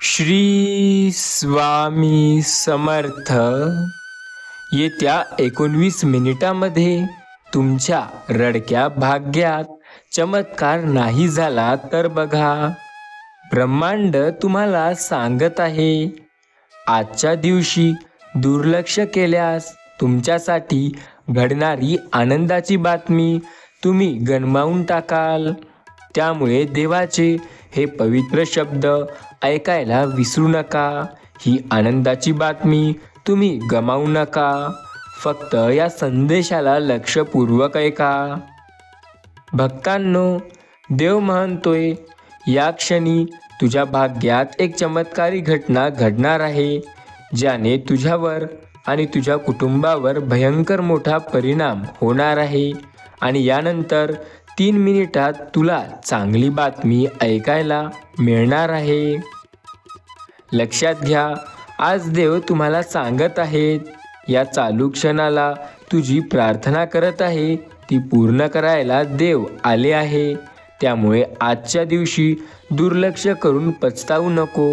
श्री स्वामी समर्थ. येत्या 19 मिनिटामध्ये तुमच्या रडक्या भाग्यात चमत्कार नाही झाला तर बघा, ब्रह्मांड तुम्हाला सांगत आहे, आजच्या दिवशी दुर्लक्ष केल्यास तुमच्यासाठी घडणारी आनंदाची बातमी तुम्ही गमावून टाकाल. त्यामुळे देवाचे हे पवित्र शब्द ऐकायला विसरू नका. ही आनंदाची बातमी तुम्ही गमावू नका. फक्त या संदेशाला लक्षपूर्वक ऐका. भक्तांनो, देव म्हणतोय, या क्षणी तुझ्या भाग्यात एक चमत्कारी घटना घडणार आहे, ज्याने तुझ्यावर आणि तुझ्या कुटुंबावर भयंकर मोठा परिणाम होणार आहे. आणि यानंतर 3 मिनिटात तुला चांगली बातमी ऐकायला मिळणार आहे. लक्षात घ्या, आज देव तुम्हाला सांगत आहेत, या चालू क्षणाला तुझी प्रार्थना करत आहे ती पूर्ण करायला देव आले आहे. त्यामुळे आजच्या दिवशी दुर्लक्ष करून पछतावू नको.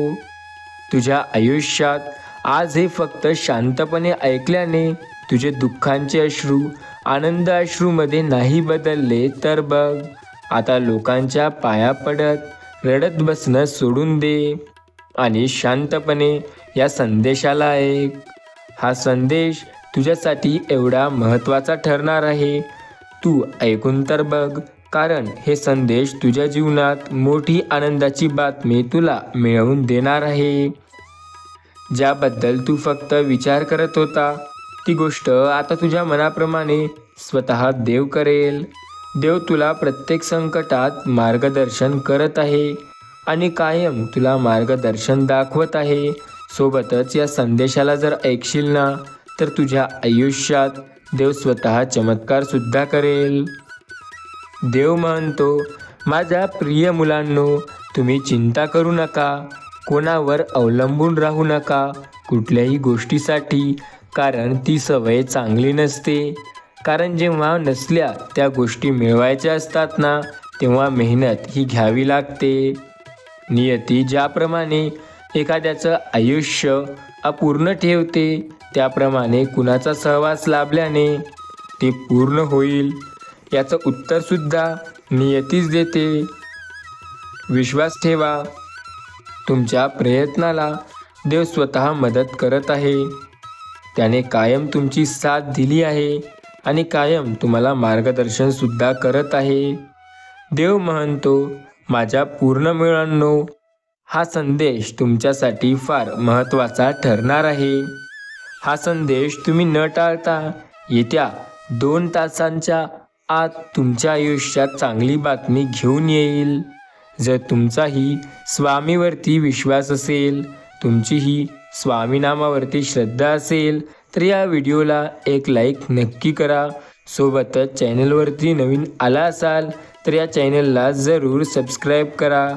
तुझ्या आयुष्यात आज हे फक्त शांतपणे ऐकल्याने तुझे दुःखांचे अश्रू आनंद अश्रूमध्ये नाही बदलले तर बघ, आता लोकांच्या पाया पडत रडत बसणं सोडून दे आणि शांतपणे या संदेशाला ऐक. हा संदेश तुझ्यासाठी एवढा महत्त्वाचा ठरणार आहे, तू ऐकून तर बघ, कारण हे संदेश तुझ्या जीवनात मोठी आनंदाची बातमी तुला मिळवून देणार आहे. ज्याबद्दल तू फक्त विचार करत होता ती गोष्ट आता तुझ्या मनाप्रमाणे स्वतः देव करेल. देव तुला प्रत्येक संकटात मार्गदर्शन करत आहे आणि कायम तुला मार्गदर्शन दाखवत आहे. सोबतच या संदेशाला जर ऐकशील ना, तर तुझ्या आयुष्यात देव स्वतः चमत्कार सुद्धा करेल. देव म्हणतो, माझ्या प्रिय मुलांनो, तुम्ही चिंता करू नका, कोणावर अवलंबून राहू नका कुठल्याही गोष्टीसाठी, कारण ती सवय चांगली नसते. कारण जेव्हा नसल्या त्या गोष्टी मिळवायच्या असतात ना, तेव्हा मेहनत ही घ्यावी लागते. नियती ज्याप्रमाणे एखाद्याचं आयुष्य अपूर्ण ठेवते, त्याप्रमाणे कुणाचा सहवास लाभल्याने ते पूर्ण होईल, याचं उत्तरसुद्धा नियतीच देते. विश्वास ठेवा, तुमच्या प्रयत्नाला देव स्वतः मदत करत आहे. त्याने कायम तुमची साथ दिली आहे आणि कायम तुम्हाला मार्गदर्शन सुद्धा करत आहे. देव म्हणतो, माझ्या पूर्ण मुलांनो, हा संदेश तुमच्यासाठी फार महत्त्वाचा ठरणार आहे. हा संदेश तुम्ही न टाळता येत्या 2 तासांच्या आत तुमच्या आयुष्यात चांगली बातमी घेऊन येईल. जर तुमचाही स्वामीवरती विश्वास असेल, तुमचीही स्वामी नामावरती श्रद्धा असेल, तर या व्हिडिओला एक लाईक नक्की करा. सोबतच चॅनलवरती नवीन आला असाल तर या चॅनलला जरूर सबस्क्राईब करा.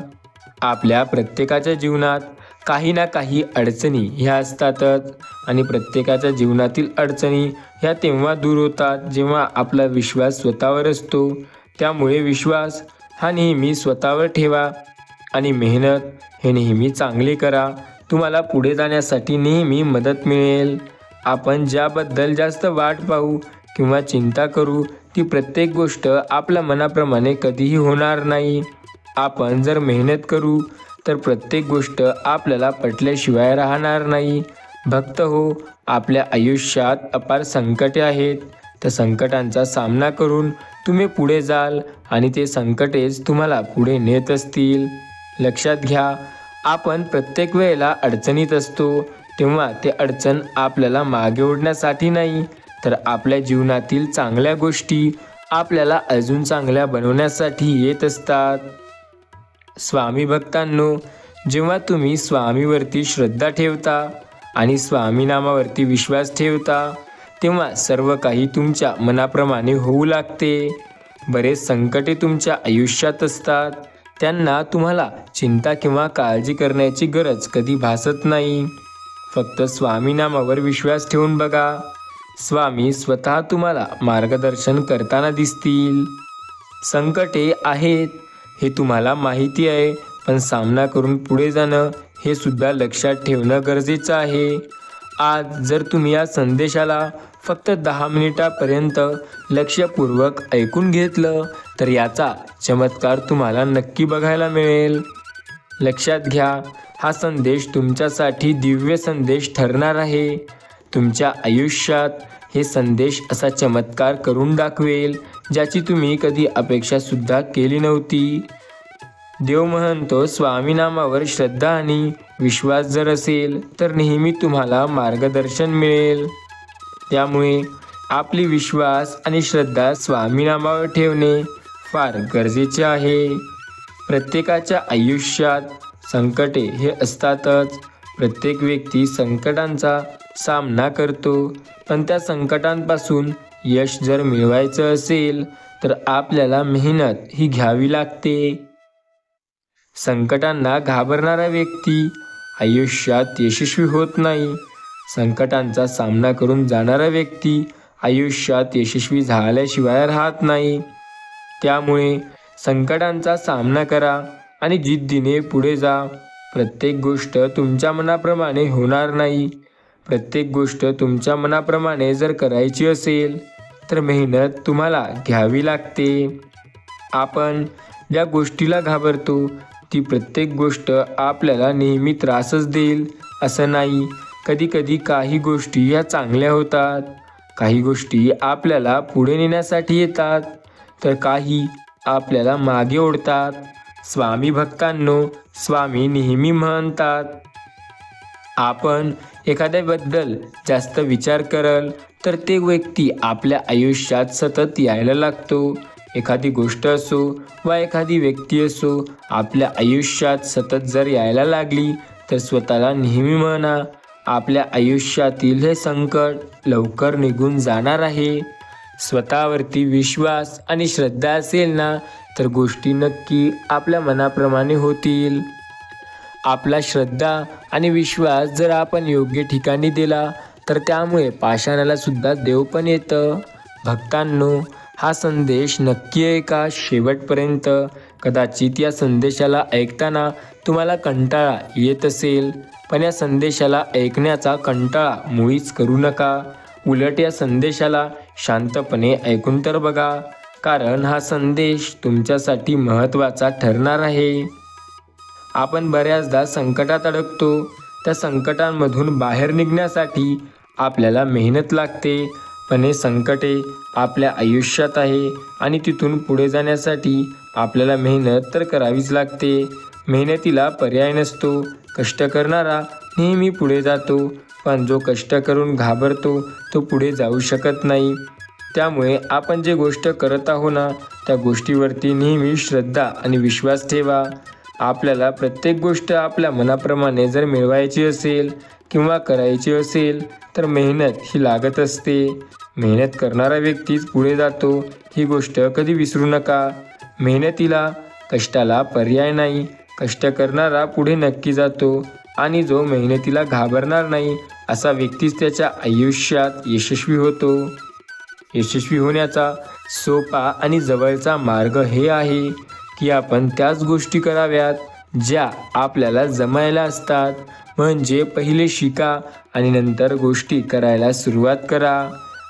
आपल्या प्रत्येकाच्या जीवनात काही ना काही अडचणी ह्या असतातच आणि प्रत्येकाच्या जीवनातील अडचणी ह्या तेव्हा दूर होतात जेव्हा आपला विश्वास स्वतःवर असतो. त्यामुळे विश्वास हा नेहमी स्वतःवर ठेवा आणि मेहनत हे नेहमी चांगली करा. तुम्हाला पुढे जाण्यासाठी नेहमी मदत मिळेल. आपण ज्याबद्दल जास्त वाट पाहू किंवा चिंता करू, ती प्रत्येक गोष्ट आपल्या मनाप्रमाणे कधीही होणार नाही. आपण जर मेहनत करू तर प्रत्येक गोष्ट आपल्याला पटल्याशिवाय राहणार नाही. भक्त हो, आपल्या आयुष्यात अपार संकटे आहेत. त्या संकटांचा सामना करून तुम्ही पुढे जाल आणि ते संकटेच तुम्हाला पुढे नेत असतील. लक्षात घ्या, आपण प्रत्येक वेळेला अडचणीत असतो, तेव्हा ते अडचण आपल्याला मागे ओढण्यासाठी नाही, तर आपल्या जीवनातील चांगल्या गोष्टी आपल्याला अजून चांगल्या बनवण्यासाठी येत असतात. स्वामी भक्तांनो, जेव्हा तुम्ही स्वामीवरती श्रद्धा ठेवता आणि स्वामी नामावरती विश्वास ठेवता, तेव्हा सर्व काही तुमच्या मनाप्रमाणे होऊ लागते. बरेच संकटे तुमच्या आयुष्यात असतात, त्यांना तुम्हाला चिंता किंवा काळजी करण्याची गरज कधी भासत नाही. फक्त स्वामी नामावर विश्वास ठेवून बघा, स्वामी स्वतः तुम्हाला मार्गदर्शन करताना दिसतील. संकटे आहेत हे तुम्हाला माहिती आहे, पण सामना करून पुढे जाणं हे सुद्धा लक्षात ठेवणं गरजेचं आहे. आज जर तुम्ही या संदेशाला फक्त 10 मिनिटापर्यंत लक्षपूर्वक ऐकून घेतलं तर याचा चमत्कार तुम्हाला नक्की बघायला मिळेल. लक्षात घ्या, हा संदेश तुमच्यासाठी दिव्य संदेश ठरणार आहे. तुमच्या आयुष्यात हे संदेश असा चमत्कार करून दाखवेल ज्याची तुम्ही कधी अपेक्षासुद्धा केली नव्हती. देव म्हणतो, स्वामी नामावर श्रद्धा आणि विश्वास जर असेल तर नेहमी तुम्हाला मार्गदर्शन मिळेल. त्यामुळे आपली विश्वास आणि श्रद्धा स्वामी नामावर ठेवणे फार गरजेचे आहे. प्रत्येकाच्या आयुष्यात संकटे हे असतातच. प्रत्येक व्यक्ती संकटांचा सामना करतो, पण त्या संकटांपासून यश जर मिळवायचं असेल तर आपल्याला मेहनत ही घ्यावी लागते. संकटांना घाबरणारा व्यक्ती आयुष्यात यशस्वी होत नाही. संकटांचा सामना करून जाणारा व्यक्ती आयुष्यात यशस्वी झाल्याशिवाय राहत नाही. त्यामुळे संकटांचा सामना करा आणि जिद्दीने पुढे जा. प्रत्येक गोष्ट तुमच्या मनाप्रमाणे होणार नाही. प्रत्येक गोष्ट तुमच्या मनाप्रमाणे जर करायची असेल तर मेहनत तुम्हाला घ्यावी लागते. आपण ज्या गोष्टीला घाबरतो ती प्रत्येक गोष्ट आपल्याला नेहमी त्रासच देईल असं नाही. कधीकधी काही गोष्टी या चांगल्या होतात, काही गोष्टी आपल्याला पुढे नेण्यासाठी येतात, तर काही आपल्याला मागे ओढतात. स्वामी भक्तांनो, स्वामी नेहमी म्हणतात, आपण एखाद्याबद्दल जास्त विचार कराल तर ते व्यक्ती आपल्या आयुष्यात सतत यायला लागतो. एखादी गोष्ट असो वा एखादी व्यक्ती असो, आपल्या आयुष्यात सतत जर यायला लागली तर स्वतःला नेहमी म्हणा, आपल्या आयुष्यातील हे संकट लवकर निघून जाणार आहे. स्वतःवरती विश्वास आणि श्रद्धा असेल ना तर गोष्टी नक्की आपल्या मनाप्रमाणे होतील. आपला श्रद्धा आणि विश्वास जर आपण योग्य ठिकाणी दिला तर त्यामुळे पाषाणाला सुद्धा देव पण येतं. भक्तांनो, हा संदेश नक्की ऐका शेवटपर्यंत. कदाचित या संदेशाला ऐकताना तुम्हाला कंटाळा येत असेल, पण या संदेशाला ऐकण्याचा कंटाळा मुळीच करू नका. उलट या संदेशाला शांतपणे ऐकून तर बघा, कारण हा संदेश तुमच्यासाठी महत्त्वाचा ठरणार आहे. आपण बऱ्याचदा संकटात अडकतो. त्या संकटांमधून बाहेर निघण्यासाठी आपल्याला मेहनत लागते, पण हे संकटे आपल्या आयुष्यात आहे आणि तिथून पुढे जाण्यासाठी आपल्याला मेहनत तर करावीच लागते. मेहनतीला पर्याय नसतो. कष्ट करणारा नेहमी पुढे जातो, पण जो कष्ट करून घाबरतो तो पुढे जाऊ शकत नाही. त्यामुळे आपण जे गोष्ट करत आहो ना त्या गोष्टीवरती नेहमी श्रद्धा आणि विश्वास ठेवा. आपल्याला प्रत्येक गोष्ट आपल्या मनाप्रमाणे जर मिळवायची असेल किंवा करायची असेल तर मेहनत ही लागत असते. मेहनत करणारा व्यक्तीच पुढे जातो, ही गोष्ट कधी विसरू नका. मेहनतीला, कष्टाला पर्याय नाही. कष्ट करणारा पुढे नक्की जातो आणि जो मेहनतीला घाबरणार नाही असा व्यक्तीच त्याच्या आयुष्यात यशस्वी होतो. यशस्वी होण्याचा सोपा आणि जवळचा मार्ग हे आहे की आपण त्याच गोष्टी कराव्यात ज्या आपल्याला जमायला असतात. म्हणजे पहिले शिका आणि नंतर गोष्टी करायला सुरुवात करा.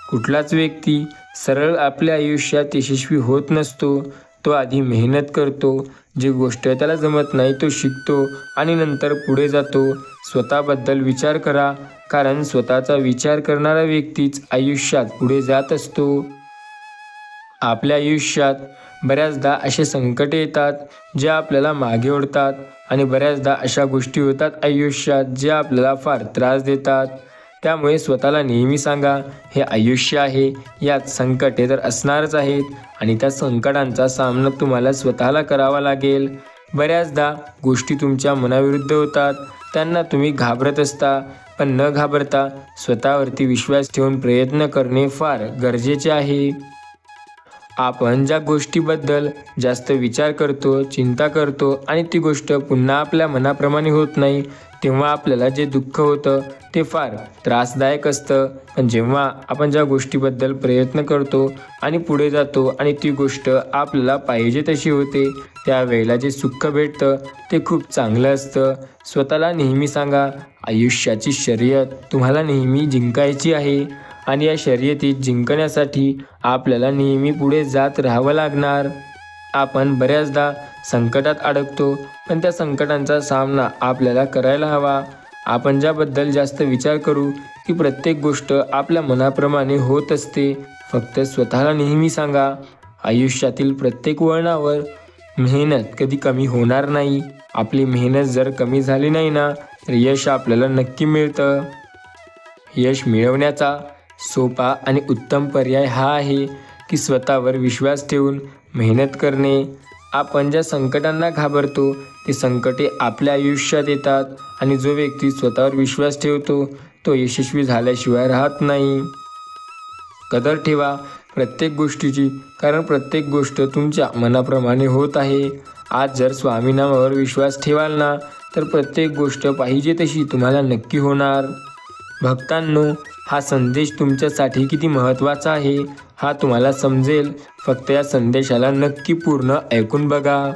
कुठलाच व्यक्ती सरळ आपल्या आयुष्यात यशस्वी होत नसतो. तो आधी मेहनत करतो, जी गोष्ट त्याला जमत नाही तो शिकतो आणि नंतर पुढे जातो. स्वतःबद्दल विचार करा, कारण स्वतःचा विचार करणारा व्यक्तीच आयुष्यात पुढे जात असतो. आपल्या आयुष्यात बऱ्याचदा असे संकटे येतात जे आपल्याला मागे ओढतात आणि बऱ्याचदा अशा गोष्टी होतात आयुष्यात ज्या आपल्याला फार त्रास देतात. त्यामुळे स्वतःला नेहमी सांगा, हे आयुष्य आहे, यात संकटे तर असणारच आहेत आणि त्या संकटांचा सामना तुम्हाला स्वतःला करावा लागेल. बऱ्याचदा गोष्टी तुमच्या मनाविरुद्ध होतात, त्यांना तुम्ही घाबरत असता, पण न घाबरता स्वतःवरती विश्वास ठेवून प्रयत्न करणे फार गरजेचे आहे. आपण ज्या गोष्टीबद्दल जास्त विचार करतो, चिंता करतो आणि ती गोष्ट पुन्हा आपल्या मनाप्रमाणे होत नाही, तेव्हा आपल्याला जे दुःख होतं ते फार त्रासदायक असतं. पण जेव्हा आपण ज्या गोष्टीबद्दल प्रयत्न करतो आणि पुढे जातो आणि ती गोष्ट आपल्याला पाहिजे तशी होते, त्यावेळेला जे सुख भेटतं ते खूप चांगलं असतं. स्वतःला नेहमी सांगा, आयुष्याची शर्यत तुम्हाला नेहमी जिंकायची आहे आणि या शर्यतीत जिंकण्यासाठी आपल्याला नेहमी पुढे जात राहावं लागणार. आपण बऱ्याचदा संकटात अडकतो, पण त्या संकटांचा सामना आपल्याला करायला हवा. आपण ज्याबद्दल जास्त विचार करू की प्रत्येक गोष्ट आपल्या मनाप्रमाणे होत असते. फक्त स्वतःला नेहमी सांगा, आयुष्यातील प्रत्येक वळणावर मेहनत कधी कमी होणार नाही. आपली मेहनत जर कमी झाली नाही ना, तर यश आपल्याला नक्की मिळतं. यश मिळवण्याचा सोपा आणि उत्तम पर्याय हा आहे की स्वतःवर विश्वास ठेवून मेहनत करणे. आपण ज्या संकटांना घाबरतो ते संकटे आपल्या आयुष्यात येतात आणि जो व्यक्ती स्वतःवर विश्वास ठेवतो तो यशस्वी झाल्याशिवाय राहत नाही. कदर ठेवा प्रत्येक गोष्टीची, कारण प्रत्येक गोष्ट तुमच्या मनाप्रमाणे होत आहे. आज जर स्वामीनामावर विश्वास ठेवाल ना, तर प्रत्येक गोष्ट पाहिजे तशी तुम्हाला नक्की होणार. भक्तांनो, हा संदेश तुमच्यासाठी किती महत्त्वाचा आहे हा तुम्हाला समजेल. फक्त या संदेशाला नक्की पूर्ण ऐकून बघा.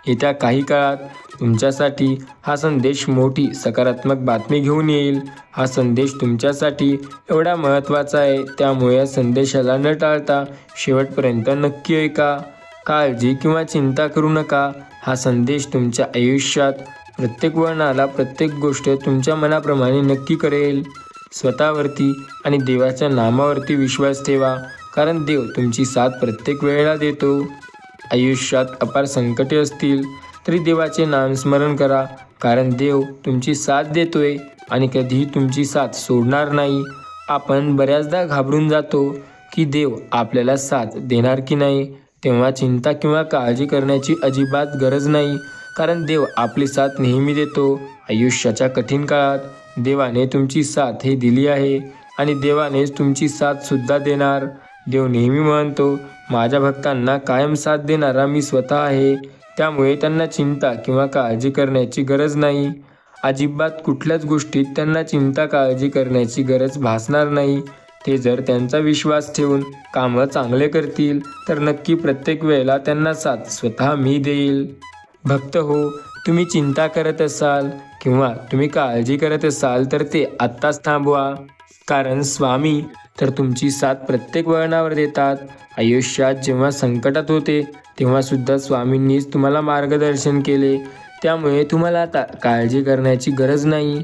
येत्या काही काळात तुमच्यासाठी हा संदेश मोठी सकारात्मक बातमी घेऊन येईल. हा संदेश तुमच्यासाठी एवढा महत्त्वाचा आहे, त्यामुळे या संदेशाला न टाळता शेवटपर्यंत नक्की ऐका. काळजी किंवा चिंता करू नका. हा संदेश तुमच्या आयुष्यात प्रत्येक वळणाला प्रत्येक गोष्ट तुमच्या मनाप्रमाणे नक्की करेल. स्वतःवरती आणि देवाच्या नामावरती विश्वास ठेवा, कारण देव तुमची साथ प्रत्येक वेळेला देतो. आयुष्यात अपार संकटे असतील तरी देवाचे नामस्मरण करा, कारण देव तुमची साथ देतोय आणि कधीही तुमची साथ सोडणार नाही. आपण बऱ्याचदा घाबरून जातो की देव आपल्याला साथ देणार की नाही, तेव्हा चिंता किंवा काळजी करण्याची अजिबात गरज नाही, कारण देव आपली साथ नेहमी देतो. आयुष्याच्या कठीण काळात देवाने तुमची साथ हे दिली आहे आणि देवानेच तुमची साथ सुद्धा देणार. देव नेहमी म्हणतो, माझ्या भक्तांना कायम साथ देणारा मी स्वतः आहे, त्यामुळे त्यांना चिंता किंवा काळजी करण्याची गरज नाही. अजिबात कुठल्याच गोष्टीत त्यांना चिंता काळजी करण्याची गरज भासणार नाही. ते जर त्यांचा विश्वास ठेवून कामं चांगले करतील तर नक्की प्रत्येक वेळेला त्यांना साथ स्वतः मी देईल. भक्त हो, तुम्ही चिंता करत असाल किंवा तुम्ही काळजी करत असाल तर ते आत्ताच थांबवा, कारण स्वामी तर तुमची साथ प्रत्येक वळणावर देतात. आयुष्यात जेव्हा संकटात होते तेव्हा सुद्धा स्वामींनीच तुम्हाला मार्गदर्शन केले, त्यामुळे तुम्हाला आता काळजी करण्याची गरज नाही.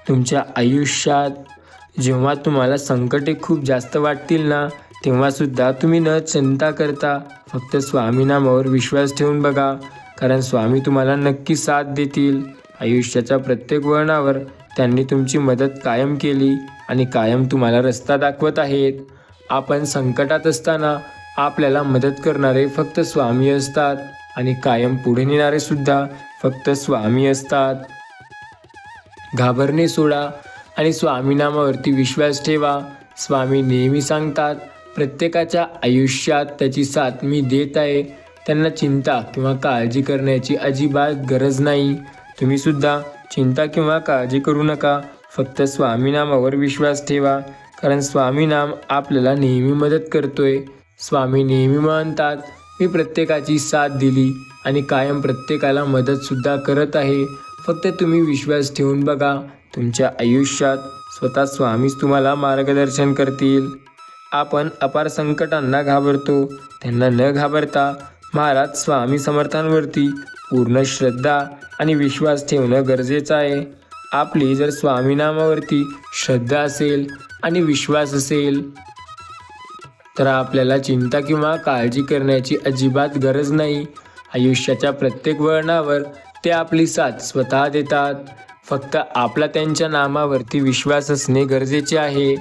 तुमच्या आयुष्यात जेव्हा तुम्हाला संकटे खूप जास्त वाटतील ना, तेव्हा सुद्धा तुम्ही न चिंता करता फक्त स्वामीनामावर विश्वास ठेवून बघा, कारण स्वामी तुम्हाला नक्की साथ देतील. आयुष्याच्या प्रत्येक वळणावर त्यांनी तुमची मदत कायम केली आणि कायम तुम्हाला रस्ता दाखवत आहेत. आपण संकटात असताना आपल्याला मदत करणारे फक्त स्वामी असतात आणि कायम पुढे नेणारे सुद्धा फक्त स्वामी असतात. घाबरणे सोडा आणि स्वामीनामावरती विश्वास ठेवा. स्वामी नेहमी सांगतात, प्रत्येकाच्या आयुष्यात त्याची साथ मी देत आहे, त्यांना चिंता किंवा काळजी करण्याची अजिबात गरज नाही. तुम्ही सुद्धा चिंता किंवा काळजी करू नका. फक्त स्वामीनामावर विश्वास ठेवा, कारण स्वामीनाम आपल्याला नेहमी मदत करतोय. स्वामी नेहमी म्हणतात, मी प्रत्येकाची साथ दिली आणि कायम प्रत्येकाला मदतसुद्धा करत आहे. फक्त तुम्ही विश्वास ठेवून बघा. तुमच्या आयुष्यात स्वतः स्वामीच तुम्हाला मार्गदर्शन करतील. आपण अपार संकटांना घाबरतो, त्यांना न घाबरता महाराज स्वामी समर्थांवरती पूर्ण श्रद्धा आणि विश्वास ठेवणं गरजेचं आहे. आपली जर स्वामीनामावरती श्रद्धा असेल आणि विश्वास असेल तर आपल्याला चिंता किंवा काळजी करण्याची अजिबात गरज नाही. आयुष्याच्या प्रत्येक वळणावर ते आपली साथ स्वतः देतात. फक्त आपला त्यांच्या नामावरती विश्वास असणे गरजेचे आहे.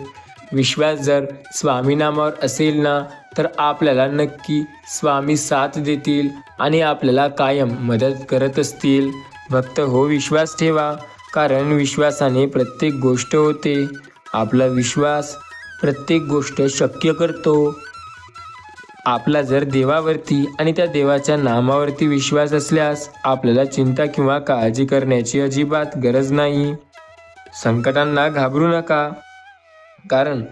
विश्वास जर स्वामीनामावर असेल ना, तर आपल्याला नक्की स्वामी साथ देतील आणि आपल्याला कायम मदत करत असतील. भक्त हो, विश्वास ठेवा, कारण विश्वासाने प्रत्येक गोष्ट होते. आपला विश्वास प्रत्येक गोष्ट शक्य करतो. आपला जर देवावरती आणि त्या देवाच्या नामावरती विश्वास असल्यास आपल्याला चिंता किंवा काळजी करण्याची अजिबात गरज नाही. संकटांना घाबरू नका, कारण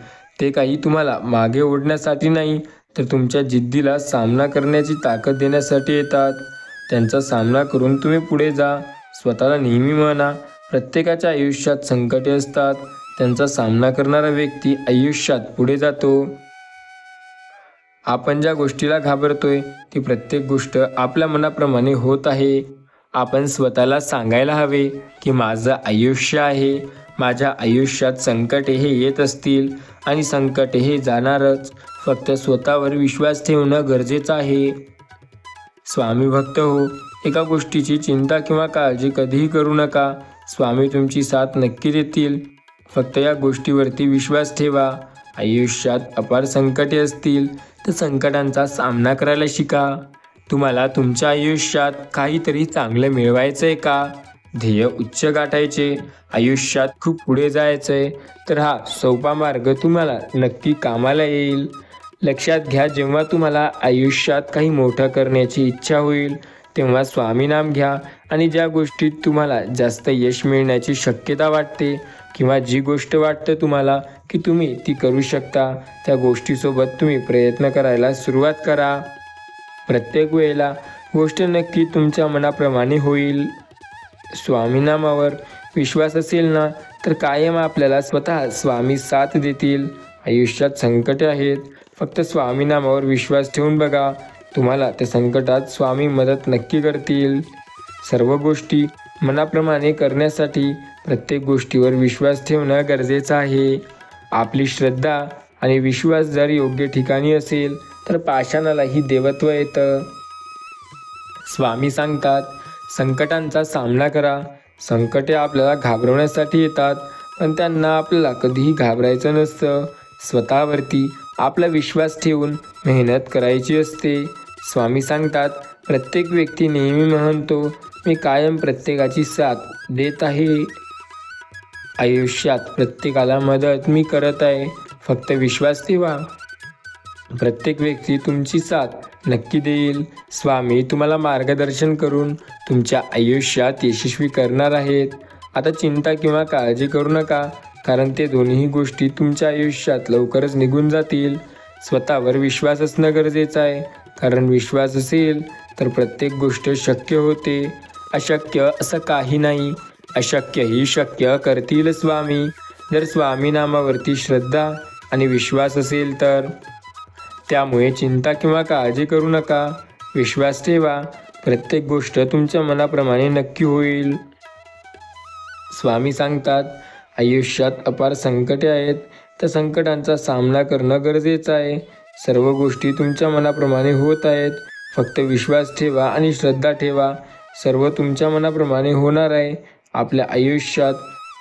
ते काही तुम्हाला मागे ओढण्यासाठी नाही, तर तुमच्या जिद्दीला सामना करण्याची ताकद देण्यासाठी येतात. त्यांचा सामना करून तुम्ही पुढे जा. स्वतःला नेहमी म्हणा, प्रत्येकाच्या आयुष्यात संकटे असतात. त्यांचा सामना करणारा व्यक्ती आयुष्यात पुढे जातो. आपण ज्या गोष्टीला घाबरतोय ती प्रत्येक गोष्ट आपल्या मनाप्रमाणे होत आहे. आपण स्वतःला सांगायला हवे की माझं आयुष्य आहे, माझ्या आयुष्यात संकटे हे येत असतील आणि संकटे हे जाणारच. फक्त स्वतःवर विश्वास ठेवणं गरजेचं आहे. स्वामी भक्त हो, एका गोष्टीची चिंता किंवा काळजी कधीही करू नका. स्वामी तुमची साथ नक्की देतील. फक्त या गोष्टीवरती विश्वास ठेवा. आयुष्यात अपार संकटे असतील तर संकटांचा सामना करायला शिका. तुम्हाला तुमच्या आयुष्यात काहीतरी चांगलं मिळवायचं आहे का? ध्येय उच्च गाठायचे, आयुष्यात खूप पुढे जायचं आहे, तर हा सोपा मार्ग तुम्हाला नक्की कामाला येईल. लक्षात घ्या, जेव्हा तुम्हाला आयुष्यात काही मोठं करण्याची इच्छा होईल तेव्हा स्वामी नाम घ्या आणि ज्या गोष्टीत तुम्हाला जास्त यश मिळण्याची शक्यता वाटते किंवा जी गोष्ट वाटतं तुम्हाला की तुम्ही ती करू शकता, त्या गोष्टीसोबत तुम्ही प्रयत्न करायला सुरुवात करा. प्रत्येक वेळेला गोष्ट नक्की तुमच्या मनाप्रमाणे होईल. स्वामीनामावर विश्वास असेल ना, तर कायम आपल्याला स्वतः स्वामी साथ देतील. आयुष्यात संकटे आहेत, फक्त स्वामीनामावर विश्वास ठेवून बघा. तुम्हाला त्या संकटात स्वामी मदत नक्की करतील. सर्व गोष्टी मनाप्रमाणे करण्यासाठी प्रत्येक गोष्टीवर विश्वास ठेवणं गरजेचं आहे. आपली श्रद्धा आणि विश्वास जर योग्य ठिकाणी असेल तर पाषाणालाही देवत्व येतं. स्वामी सांगतात, संकटांचा सामना करा. संकटे आपल्याला घाबरवण्यासाठी येतात, पण त्यांना आपल्याला कधीही घाबरायचं नसतं. स्वतःवरती आपला विश्वास ठेवून मेहनत करायची असते. स्वामी सांगतात, प्रत्येक व्यक्ती नेहमी म्हणतो, मी कायम प्रत्येकाची साथ देत आहे. आयुष्यात प्रत्येकाला मदत मी करत आहे, फक्त विश्वास ठेवा. प्रत्येक व्यक्ती तुमची साथ नक्की देईल. स्वामी तुम्हाला मार्गदर्शन करून तुमच्या आयुष्यात यशस्वी करणार आहेत. आता चिंता किंवा काळजी करू नका, कारण ते दोन्ही गोष्टी तुमच्या आयुष्यात लवकरच निघून जातील. स्वतःवर विश्वास असणं गरजेचं आहे, कारण विश्वास असेल तर प्रत्येक गोष्ट शक्य होते. अशक्य असं काही नाही. अशक्य ही शक्य करतील स्वामी, जर स्वामी नामावरती श्रद्धा आणि विश्वास असेल तर. त्यामुळे चिंता किंवा काळजी करू नका, विश्वास ठेवा. प्रत्येक गोष्ट तुमच्या मनाप्रमाणे नक्की होईल. स्वामी सांगतात, आयुष्यात अपार संकटे आहेत, त्या संकटांचा सामना करणं गरजेचं आहे. सर्व गोष्टी तुमच्या मनाप्रमाणे होत आहेत, फक्त विश्वास ठेवा आणि श्रद्धा ठेवा. सर्व तुमच्या मनाप्रमाणे होणार आहे. आपल्या आयुष्यात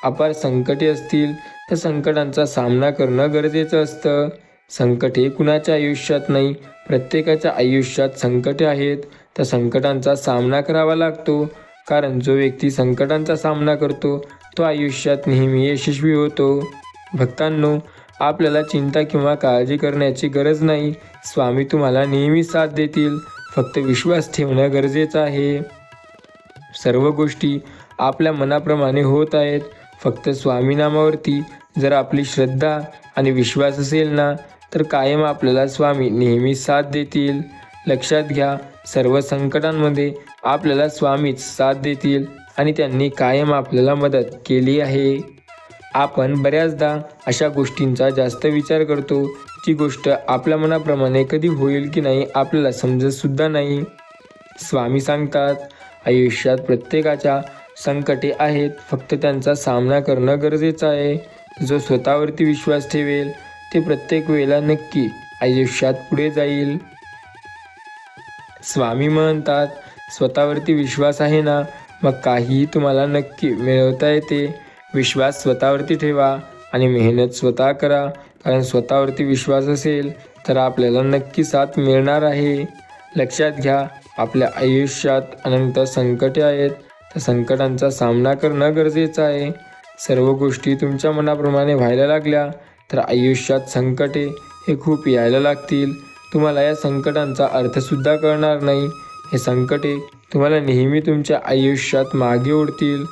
अपार संकटे असतील तर संकटांचा सामना करणं गरजेचं असतं. संकटे कुणाच्या आयुष्यात नाही, प्रत्येकाच्या आयुष्यात संकटे आहेत. त्या संकटांचा सामना करावा लागतो, कारण जो व्यक्ती संकटांचा सामना करतो तो आयुष्यात नेहमी यशस्वी होतो. भक्तांनो, आपल्याला चिंता किंवा काळजी करण्याची गरज नाही. स्वामी तुम्हाला नेहमी साथ देतील, फक्त विश्वास ठेवणं गरजेचं आहे. सर्व गोष्टी आपल्या मनाप्रमाणे होत आहेत, फक्त स्वामीनामावरती जर आपली श्रद्धा आणि विश्वास असेल ना, तर कायम आपल्याला स्वामी नेहमी साथ देतील. लक्षात घ्या, सर्व संकटांमध्ये आपल्याला स्वामीच साथ देतील आणि त्यांनी कायम आपल्याला मदत केली आहे. आपण बऱ्याचदा अशा गोष्टींचा जास्त विचार करतो, जी गोष्ट आपल्या मनाप्रमाणे कधी होईल की नाही आपल्याला समजतसुद्धा नाही. स्वामी सांगतात, आयुष्यात प्रत्येकाच्या संकटे आहेत, फक्त त्यांचा सामना करणं गरजेचं आहे. जो स्वतःवरती विश्वास ठेवेल ते प्रत्येक वेळेला नक्की आयुष्यात पुढे जाईल. स्वामी म्हणतात, स्वतःवरती विश्वास आहे ना, मग काहीही तुम्हाला नक्की मिळवता येते. विश्वास स्वतःवरती ठेवा आणि मेहनत स्वतः करा, कारण स्वतःवरती विश्वास असेल तर आपल्याला नक्की साथ मिळणार आहे. लक्षात घ्या, आपल्या आयुष्यात अनंत संकटे आहेत, त्या संकटांचा सामना करणं गरजेचं आहे. सर्व गोष्टी तुमच्या मनाप्रमाणे व्हायला लागल्या तर आयुष्यात संकटे हे खूप यायला लागतील. तुम्हाला या संकटांचा अर्थसुद्धा कळणार नाही. हे संकटे तुम्हाला नेहमी तुमच्या आयुष्यात मागे ओढतील.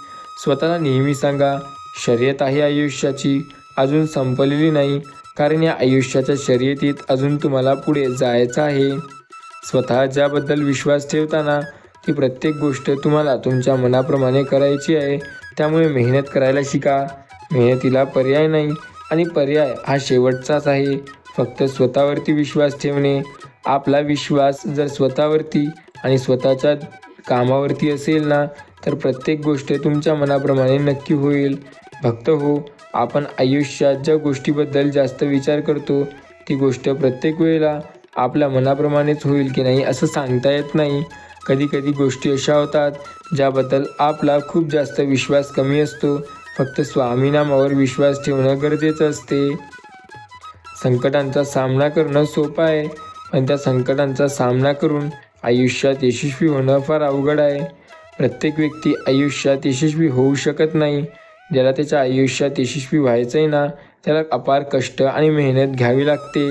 स्वतःला नेहमी सांगा, शर्यत आहे आयुष्याची, अजून संपलेली नाही. कारण या आयुष्याच्या शर्यतीत अजून तुम्हाला पुढे जायचं आहे. स्वतः ज्याबद्दल विश्वास ठेवताना ती प्रत्येक गोष्ट तुम्हाला तुमच्या मनाप्रमाणे करायची आहे. त्यामुळे मेहनत करायला शिका. मेहनतीला पर्याय नाही आणि पर्याय हा शेवटचाच आहे. फक्त स्वतःवरती विश्वास ठेवणे. आपला विश्वास जर स्वतःवरती आणि स्वतःच्या कामावरती असेल ना, तर प्रत्येक गोष्ट तुमच्या मनाप्रमाणे नक्की होईल. भक्त हो, आपण आयुष्यात ज्या गोष्टीबद्दल जास्त विचार करतो ती गोष्ट प्रत्येक वेळेला आपल्या मनाप्रमाणेच होईल की नाही असं सांगता येत नाही. कधी गोष्टी अशा होतात ज्याबद्दल आपला खूप जास्त विश्वास कमी असतो. फक्त स्वामीनामावर विश्वास ठेवणं गरजेचं असते. संकटांचा सामना करणं सोपं आहे, पण त्या संकटांचा सामना करून आयुष्यात यशस्वी होणं फार अवघड आहे. प्रत्येक व्यक्ती आयुष्यात यशस्वी होऊ शकत नाही. ज्याला त्याच्या आयुष्यात यशस्वी व्हायचं आहे ना, त्याला अपार कष्ट आणि मेहनत घ्यावी लागते.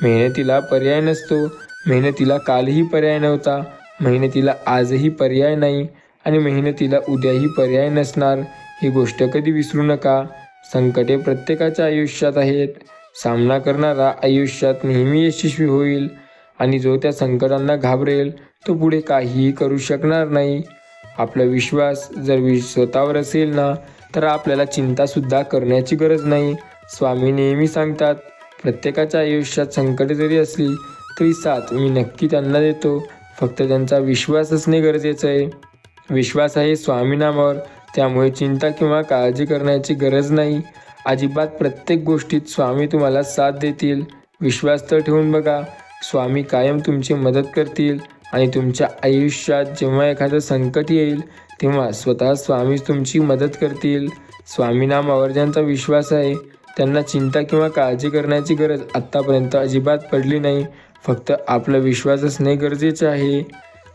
मेहनतीला पर्याय नसतो. मेहनतीला कालही पर्याय नव्हता, मेहनतीला आजही पर्याय नाही आणि मेहनतीला उद्याही पर्याय नसणार. ही गोष्ट कधी विसरू नका. संकटे प्रत्येकाच्या आयुष्यात आहेत. सामना करणारा आयुष्यात नेहमी यशस्वी होईल आणि जो त्या संकटांना घाबरेल तो पुढे काहीही करू शकणार नाही. आपला विश्वास जर स्वतःवर असेल ना, तर आपल्याला चिंतासुद्धा करण्याची गरज नाही. स्वामी नेहमी सांगतात, प्रत्येकाच्या आयुष्यात संकटे जरी असली तरी साथ मी नक्की त्यांना देतो. फक्त त्यांचा विश्वास असणे गरजेचं आहे. विश्वास आहे स्वामीनामावर, त्यामुळे चिंता किंवा काळजी करण्याची गरज नाही. अजिबात प्रत्येक गोष्टीत स्वामी तुम्हाला साथ देतील. विश्वास तर ठेवून बघा. स्वामी कायम तुमची मदत करतील आणि तुमच्या आयुष्यात जेव्हा एखादं संकट येईल तेव्हा स्वतः स्वामीच तुमची मदत करतील. स्वामीनामावर ज्यांचा विश्वास आहे त्यांना चिंता किंवा काळजी करण्याची गरज आत्तापर्यंत अजिबात पडली नाही. फक्त आपला विश्वास असणे गरजेचे आहे.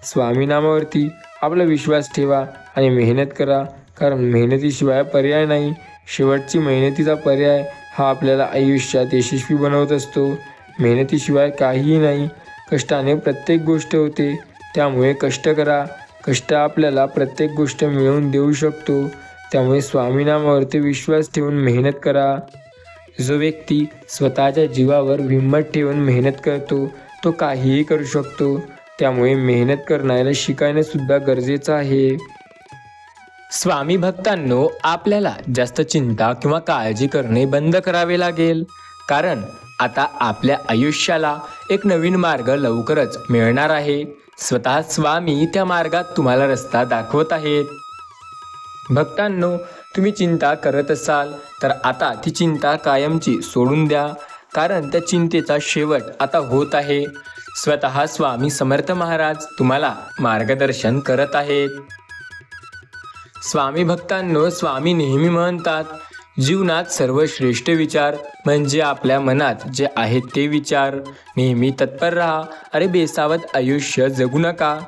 स्वामीनामावरती आपला विश्वास ठेवा आणि मेहनत करा, कारण मेहनतीशिवाय पर्याय नाही. शेवटची मेहनतीचा पर्याय हा आपल्याला आयुष्यात यशस्वी बनवत असतो. मेहनतीशिवाय काहीही नाही. कष्टाने प्रत्येक गोष्ट होते, त्यामुळे कष्ट करा. कष्ट आपल्याला प्रत्येक गोष्ट मिळवून देऊ शकतो. त्यामुळे स्वामीनामावरती विश्वास ठेवून मेहनत करा. जो व्यक्ती स्वतःच्या जीवावर हिंमत ठेवून मेहनत करतो तो काहीही करू शकतो. त्यामुळे मेहनत करण्याला शिकायला सुद्धा गरजेचं आहे. स्वामी भक्तांनो, आपल्याला जास्त चिंता किंवा काळजी करणे बंद करावे लागेल. कारण आता आपल्या आयुष्याला एक नवीन मार्ग लवकरच मिळणार आहे. स्वतः स्वामी त्या मार्गात तुम्हाला रस्ता दाखवत आहेत. भक्तांनो, तुम्ही चिंता करत असाल तर आता ती चिंता कायमची सोडून द्या. कारण त्या चिंतेचा शेवट आता होत आहे. स्वतः स्वामी समर्थ महाराज तुम्हाला मार्गदर्शन करत आहेत. स्वामी भक्तांनो, स्वामी नेहमी म्हणतात, जीवनात सर्वश्रेष्ठ विचार म्हणजे आपल्या मनात जे आहेत ते विचार. नेहमी तत्पर राहा. अरे बेसावत आयुष्य जगू नका.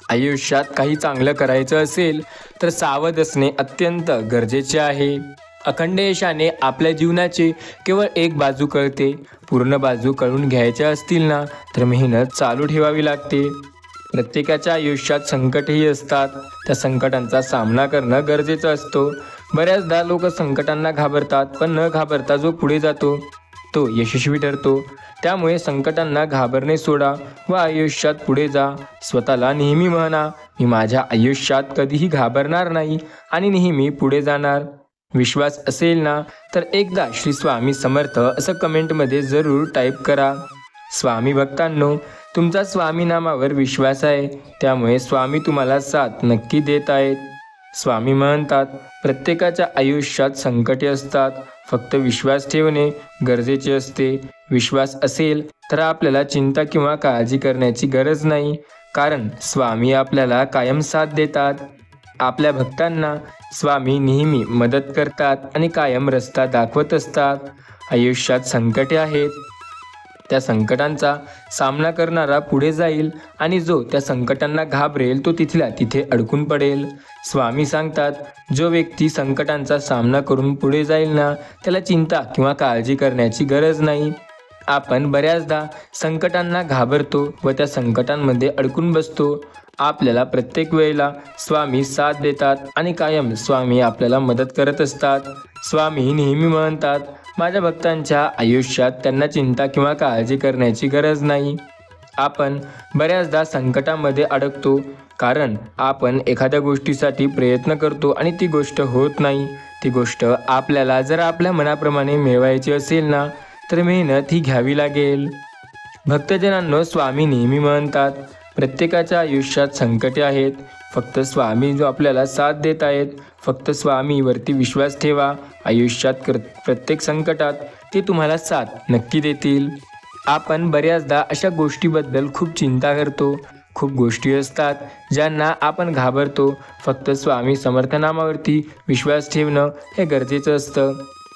आयुष्यात काही चांगलं करायचं असेल तर सावध असणे अत्यंत गरजेचे आहे. अखंड यशाने आपल्या जीवनाची केवळ एक बाजू कळते. पूर्ण बाजू कळून घ्यायच्या असतील ना, तर मेहनत चालू ठेवावी लागते. प्रत्येकाच्या आयुष्यात संकटही असतात. त्या संकटांचा सामना करणं गरजेचं असतो. बऱ्याचदा लोक संकटांना घाबरतात, पण न घाबरता जो पुढे जातो तो यशस्वी ठरतो. त्यामुळे संकटांना घाबरणे सोडा व आयुष्यात पुढे जा. स्वतःला नेहमी म्हणा, मी माझ्या आयुष्यात कधीही घाबरणार नाही आणि नेहमी पुढे जाणार. विश्वास असेल ना, तर एकदा श्री स्वामी समर्थ असं कमेंटमध्ये जरूर टाईप करा. स्वामी भक्तांनो, तुमचा स्वामीनामावर विश्वास आहे, त्यामुळे स्वामी तुम्हाला साथ नक्की देत आहेत. स्वामी म्हणतात, प्रत्येकाच्या आयुष्यात संकटे असतात. फक्त विश्वास ठेवणे गरजेचे असते. विश्वास असेल तर आपल्याला चिंता किंवा काळजी करण्याची गरज नाही. कारण स्वामी आपल्याला कायम साथ देतात. आपल्या भक्तांना स्वामी नेहमी मदत करतात आणि कायम रस्ता दाखवत असतात. आयुष्यात संकटे आहेत, त्या संकटांचा सामना करणारा पुढे जाईल आणि जो त्या संकटांना घाबरेल तो तिथल्या तिथे अडकून पडेल. स्वामी सांगतात, जो व्यक्ती संकटांचा सामना करून पुढे जाईल ना, त्याला चिंता किंवा काळजी करण्याची गरज नाही. आपण बऱ्याचदा संकटांना घाबरतो व त्या संकटांमध्ये अडकून बसतो. आपल्याला प्रत्येक वेळेला स्वामी साथ देतात आणि कायम स्वामी आपल्याला मदत करत असतात. स्वामी नेहमी म्हणतात, माझ्या भक्तांच्या आयुष्यात त्यांना चिंता किंवा काळजी करण्याची गरज नाही. आपण बऱ्याचदा संकटामध्ये अडकतो कारण आपण एखाद्या गोष्टीसाठी प्रयत्न करतो आणि ती गोष्ट होत नाही. ती गोष्ट आपल्याला जर आपल्या मनाप्रमाणे मिळवायची असेल ना, तर मेहनत ही घ्यावी लागेल. भक्तजनांनो, स्वामी नेहमी म्हणतात, प्रत्येकाच्या आयुष्यात संकटे आहेत, फक्त स्वामी जो आपल्याला साथ देत आहेत. फक्त स्वामीवरती विश्वास ठेवा. आयुष्यात प्रत्येक संकटात ते तुम्हाला साथ नक्की देतील. आपण बऱ्याचदा अशा गोष्टीबद्दल खूप चिंता करतो. खूप गोष्टी असतात ज्यांना आपण घाबरतो. फक्त स्वामी समर्थनामावरती विश्वास ठेवणं हे गरजेचं असतं.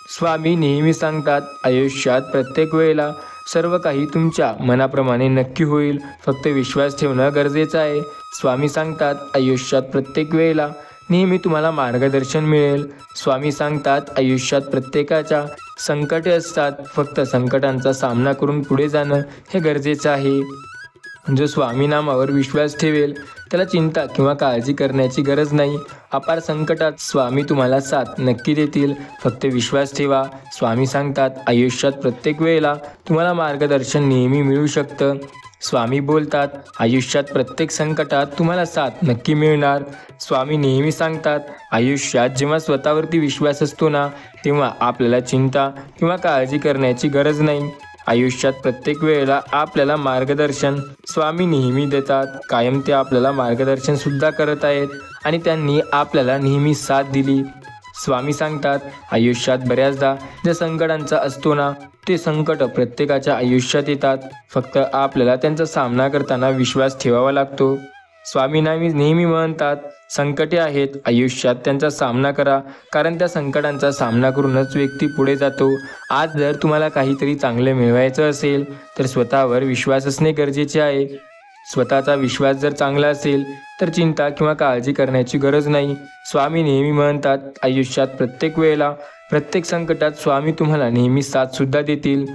स्वामी नेहमी सांगतात, आयुष्यात प्रत्येक वेळेला सर्व काही तुमच्या मनाप्रमाणे नक्की होईल. फक्त विश्वास ठेवणं गरजेचं आहे. स्वामी सांगतात, आयुष्यात प्रत्येक वेळेला नेहमी तुम्हाला मार्गदर्शन मिळेल. स्वामी सांगतात, आयुष्यात प्रत्येकाच्या संकटे असतात. फक्त संकटांचा सामना करून पुढे जाणं हे गरजेचं आहे. जो स्वामी नामावर विश्वास ठेवेल त्याला चिंता किंवा काळजी करण्याची गरज नाही. अपार संकटात स्वामी तुम्हाला साथ नक्की देतील. फक्त विश्वास ठेवा. स्वामी सांगतात, आयुष्यात प्रत्येक वेळेला तुम्हाला मार्गदर्शन नेहमी मिळू शकतं. स्वामी बोलतात, आयुष्यात प्रत्येक संकटात तुम्हाला साथ नक्की मिळणार. स्वामी नेहमी सांगतात, आयुष्यात जेव्हा स्वतःवरती विश्वास असतो ना, तेव्हा आपल्याला चिंता किंवा काळजी करण्याची गरज नाही. आयुष्यात प्रत्येक वेळेला आपल्याला मार्गदर्शन स्वामी नेहमी देतात. कायम ते आपल्याला मार्गदर्शन सुद्धा करत आहेत आणि त्यांनी आपल्याला नेहमी साथ दिली. स्वामी सांगतात, आयुष्यात बऱ्याचदा ज्या संकटांचा असतो ना, ते संकट प्रत्येकाच्या आयुष्यात येतात. फक्त आपल्याला त्यांचा सामना करताना विश्वास ठेवावा लागतो. स्वामी नेहमी म्हणतात, संकटे आहेत, आयुष्यात त्यांचा सामना करा, कारण त्या संकटांचा सामना करूनच व्यक्ती पुढे जातो. आज जर तुम्हाला काहीतरी चांगले मिळवायचं असेल तर स्वतःवर विश्वास असणे गरजेचे आहे. स्वतःचा विश्वास जर चांगला असेल तर चिंता किंवा काळजी करण्याची गरज नाही. स्वामी नेहमी म्हणतात, आयुष्यात प्रत्येक वेळेला प्रत्येक संकटात स्वामी तुम्हाला नेहमी साथ सुद्धा देतील.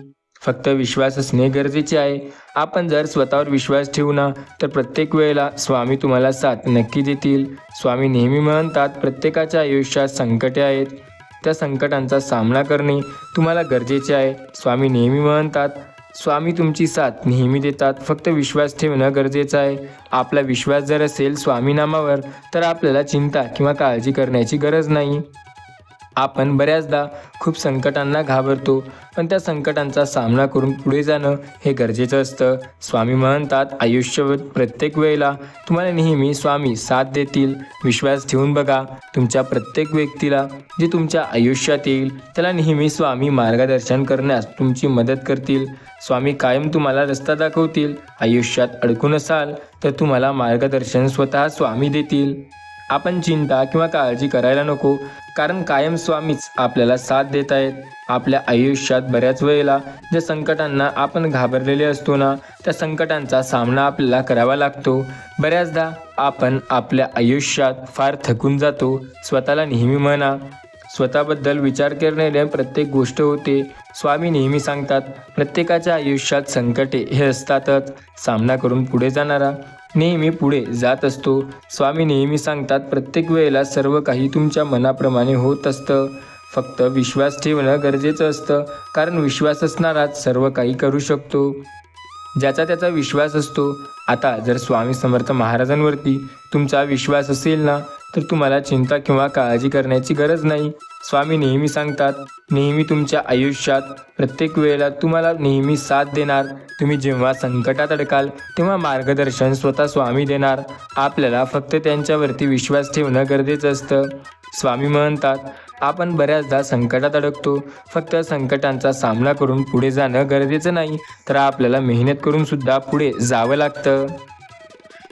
फक्त विश्वास असणे गरजेचे आहे. आपण जर स्वतःवर विश्वास ठेवू ना, तर प्रत्येक वेळेला स्वामी तुम्हाला साथ नक्की देतील. स्वामी नेहमी म्हणतात, प्रत्येकाच्या आयुष्यात संकटे आहेत, त्या संकटांचा सामना करणे तुम्हाला गरजेचे आहे. स्वामी नेहमी म्हणतात, स्वामी तुमची साथ नेहमी देतात. फक्त विश्वास ठेवणं गरजेचं आहे. आपला विश्वास जर असेल स्वामी नामावर, तर आपल्याला चिंता किंवा काळजी करण्याची गरज नाही. आपण बऱ्याचदा खूप संकटांना घाबरतो, पण त्या संकटांचा सामना करून पुढे जाणं हे गरजेचं असतं. स्वामी म्हणतात, आयुष्यात प्रत्येक वेळेला तुम्हाला नेहमी स्वामी साथ देतील. विश्वास ठेवून बघा. तुमच्या प्रत्येक व्यक्तीला जे तुमच्या आयुष्यात येईल त्याला नेहमी स्वामी मार्गदर्शन करण्यास तुमची मदत करतील. स्वामी कायम तुम्हाला रस्ता दाखवतील. आयुष्यात अडकून असाल तर तुम्हाला मार्गदर्शन स्वतः स्वामी देतील. आपण चिंता किंवा काळजी करायला नको, कारण कायम स्वामीच आपल्याला साथ देत आहेत. आपल्या आयुष्यात बऱ्याच वेळेला ज्या संकटांना आपण घाबरलेले असतो ना, त्या संकटांचा सामना आपल्याला करावा लागतो. बऱ्याचदा आपण आपल्या आयुष्यात फार थकून जातो. स्वतःला नेहमी म्हणा, स्वतःबद्दल विचार करणाऱ्या प्रत्येक गोष्ट होते. स्वामी नेहमी सांगतात, प्रत्येकाच्या आयुष्यात संकटे हे असतातच. सामना करून पुढे जाणारा नेहमी पुढे जात असतो. स्वामी नेहमी सांगतात, प्रत्येक वेळेला सर्व काही तुमच्या मनाप्रमाणे होत असतं. फक्त विश्वास ठेवणं गरजेचं असतं, कारण विश्वास असणाराच सर्व काही करू शकतो. ज्याचा त्याचा विश्वास असतो. आता जर स्वामी समर्थ महाराजांवरती तुमचा विश्वास असेल ना, तर तुम्हाला चिंता किंवा काळजी करण्याची गरज नाही. स्वामी नेहमी सांगतात, नेहमी तुमच्या आयुष्यात प्रत्येक वेळेला तुम्हाला नेहमी साथ देणार. तुम्ही जेव्हा संकटात अडकाल तेव्हा मार्गदर्शन स्वतः स्वामी देणार. आपल्याला फक्त त्यांच्यावरती विश्वास ठेवणं गरजेचं असतं. स्वामी म्हणतात, आपण बऱ्याचदा संकटात अडकतो. फक्त संकटांचा सामना करून पुढे जाणं गरजेचं नाही, तर आपल्याला मेहनत करून सुद्धा पुढे जावं लागतं.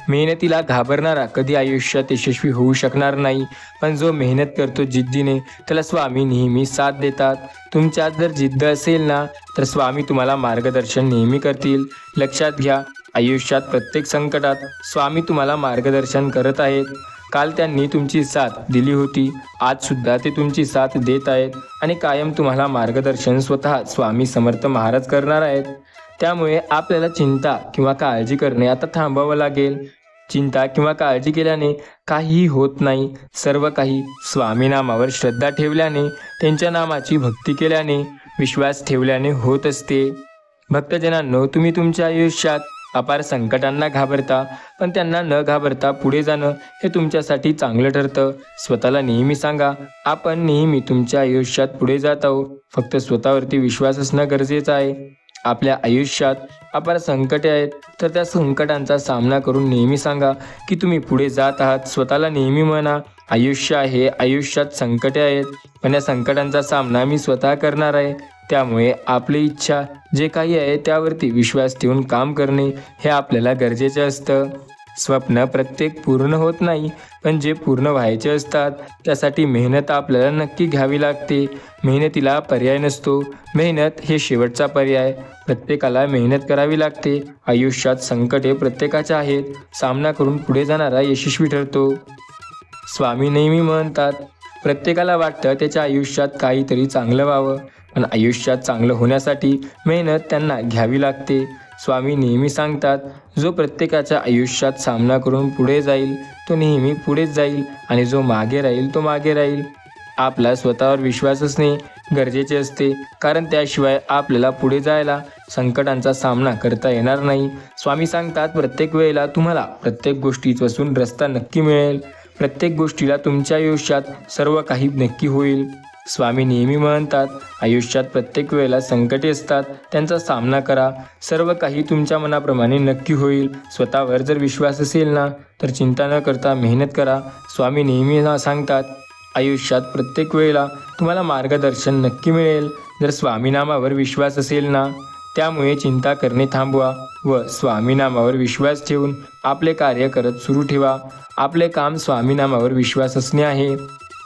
मेहनतीला घाबरणारा कधी आयुष्यात यशस्वी होऊ शकणार नाही, पण जो मेहनत करतो जिद्दीने त्याला स्वामी नेहमी साथ देतात. तुमच्यात जर जिद्द असेल ना, तर स्वामी तुम्हाला मार्गदर्शन नेहमी करतील. लक्षात घ्या, आयुष्यात प्रत्येक संकटात स्वामी तुम्हाला मार्गदर्शन करत आहेत. काल त्यांनी तुमची साथ दिली होती, आज सुद्धा ते तुमची साथ देत आहेत आणि कायम तुम्हाला मार्गदर्शन स्वतः स्वामी समर्थ महाराज करणार आहेत. त्यामुळे आपल्याला चिंता किंवा काळजी करणे आता थांबावं लागेल. चिंता किंवा काळजी केल्याने काहीही होत नाही. सर्व काही स्वामी नामावर श्रद्धा ठेवल्याने, त्यांच्या नामाची भक्ती केल्याने, विश्वास ठेवल्याने होत असते. भक्तजनांनो, तुम्ही तुमच्या आयुष्यात अपार संकटांना घाबरता, पण त्यांना न घाबरता पुढे जाणं हे तुमच्यासाठी चांगलं ठरतं. स्वतःला नेहमी सांगा, आपण नेहमी तुमच्या आयुष्यात पुढे जात आहोत. फक्त स्वतःवरती विश्वास असणं गरजेचं आहे. आपल्या आयुष्यात अपार संकटे आहेत, तर त्या संकटांचा सामना करून नेहमी सांगा की तुम्ही पुढे जात आहात. स्वतःला नेहमी म्हणा, आयुष्य आहे, आयुष्यात संकटे आहेत, पण या संकटांचा सामना मी स्वतः करणार आहे. त्यामुळे आपली इच्छा जे काही आहे त्यावरती विश्वास ठेवून काम करणे हे आपल्याला गरजेचे असतं. स्वप्न प्रत्येक पूर्ण होत नाही, पण जे पूर्ण व्हायचे असतात त्यासाठी मेहनत आपल्याला नक्की घ्यावी लागते. मेहनतीला पर्याय नसतो. मेहनत हे शेवटचा पर्याय. प्रत्येकाला मेहनत करावी लागते. आयुष्यात संकटे प्रत्येकाच्या आहेत. सामना करून पुढे जाणारा यशस्वी ठरतो. स्वामी नेहमी म्हणतात, प्रत्येकाला वाटतं त्याच्या आयुष्यात काहीतरी चांगलं व्हावं, पण आयुष्यात चांगलं होण्यासाठी मेहनत त्यांना घ्यावी लागते. स्वामी नेहमी सांगतात, जो प्रत्येकाच्या आयुष्यात सामना करून पुढे जाईल तो नेहमी पुढेच जाईल आणि जो मागे राहील तो मागे राहील. आपला स्वतःवर विश्वास असणे गरजेचे असते, कारण त्याशिवाय आपल्याला पुढे जायला, संकटांचा सामना करता येणार नाही. स्वामी सांगतात, प्रत्येक वेळेला तुम्हाला प्रत्येक गोष्टीपासून रस्ता नक्की मिळेल. प्रत्येक गोष्टीला तुमच्या आयुष्यात सर्व काही नक्की होईल. स्वामी नेहमी म्हणतात, आयुष्यात प्रत्येक वेळेला संकटे असतात, त्यांचा सामना करा. सर्व काही तुमच्या मनाप्रमाणे नक्की होईल. स्वतःवर जर विश्वास असेल ना, तर चिंता न करता मेहनत करा. स्वामी नेहमी सांगतात, आयुष्यात प्रत्येक वेळेला तुम्हाला मार्गदर्शन नक्की मिळेल, जर स्वामी नामावर विश्वास असेल ना. त्यामुळे चिंता करणे थांबवा व स्वामी नामावर विश्वास ठेवून आपले कार्य करत सुरू ठेवा. आपले काम स्वामी नामावर विश्वास असणे आहे.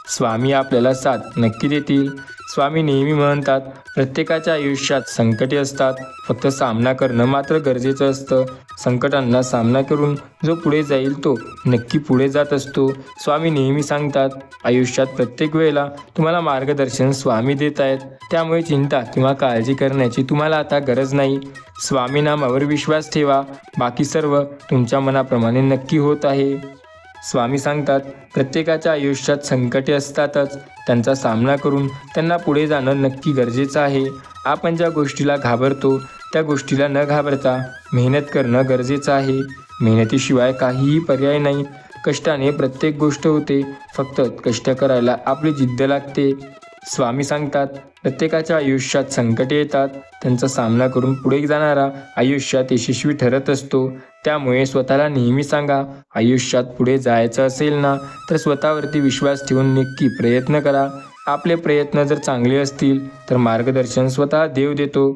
स्वामी आपल्याला साथ नक्की देतील. स्वामी नेहमी म्हणतात, प्रत्येकाच्या आयुष्यात संकटे असतात, फक्त सामना करणं मात्र गरजेचं असतं. संकटांना सामना करून जो पुढे जाईल तो नक्की पुढे जात असतो. स्वामी नेहमी सांगतात, आयुष्यात प्रत्येक वेळेला तुम्हाला मार्गदर्शन स्वामी देत आहेत. त्यामुळे चिंता किंवा काळजी करण्याची तुम्हाला आता गरज नाही. स्वामी नामावर विश्वास ठेवा. बाकी सर्व तुमच्या मनाप्रमाणे नक्की होत आहे. स्वामी सांगतात, प्रत्येकाच्या आयुष्यात संकटे असतातच, त्यांचा सामना करून त्यांना पुढे जाणं नक्की गरजेचं आहे. आपण ज्या गोष्टीला घाबरतो त्या गोष्टीला न घाबरता मेहनत करणं गरजेचं आहे. मेहनतीशिवाय काहीही पर्याय नाही. कष्टाने प्रत्येक गोष्ट होते, फक्त कष्ट करायला आपली जिद्द लागते. स्वामी सांगतात, प्रत्येकाच्या आयुष्यात संकटे येतात, त्यांचा सामना करून पुढे जाणारा आयुष्यात यशस्वी ठरत असतो. त्यामुळे स्वतःला नेहमी सांगा, आयुष्यात पुढे जायचं असेल ना, तर स्वतःवरती विश्वास ठेवून नक्की प्रयत्न करा. आपले प्रयत्न जर चांगले असतील तर मार्गदर्शन स्वतः देव देतो.